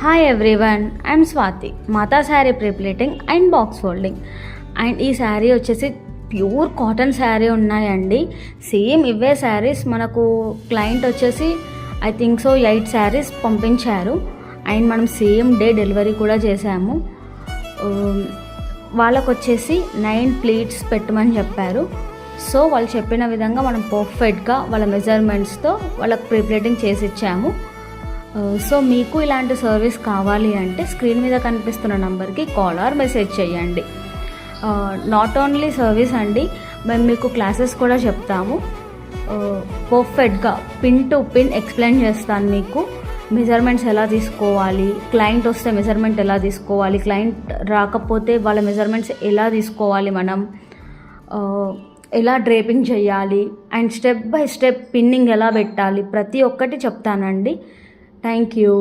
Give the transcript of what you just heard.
Hi everyone, I'm Swathi. మాతా sari prepleating and box folding. And ఈ శారీ వచ్చేసి ప్యూర్ కాటన్ శారీ ఉన్నాయండి. సేమ్ ఇవే శారీస్ మనకు క్లయింట్ వచ్చేసి ఐ థింక్ సో 8 శారీస్ పంపించారు. అండ్ మనం సేమ్ డే డెలివరీ కూడా చేసాము. వాళ్ళకు వచ్చేసి 9 ప్లీట్స్ పెట్టమని చెప్పారు. సో వాళ్ళు చెప్పిన విధంగా మనం పర్ఫెక్ట్గా వాళ్ళ మెజర్మెంట్స్తో వాళ్ళకి ప్రిప్లేటింగ్ చేసి ఇచ్చాము. సో మీకు ఇలాంటి సర్వీస్ కావాలి అంటే స్క్రీన్ మీద కనిపిస్తున్న నెంబర్కి కాల్ ఆర్ మెసేజ్ చేయండి. నాట్ ఓన్లీ సర్వీస్ అండి, మేము మీకు క్లాసెస్ కూడా చెప్తాము. పర్ఫెక్ట్గా పిన్ టు పిన్ ఎక్స్ప్లెయిన్ చేస్తాను మీకు. మెజర్మెంట్స్ ఎలా తీసుకోవాలి, క్లయింట్ వస్తే మెజర్మెంట్ ఎలా తీసుకోవాలి, క్లయింట్ రాకపోతే వాళ్ళ మెజర్మెంట్స్ ఎలా తీసుకోవాలి, మనం ఎలా డ్రేపింగ్ చేయాలి, and step by step pinning ఎలా పెట్టాలి, ప్రతి ఒక్కటి చెప్తానండి. Thank you.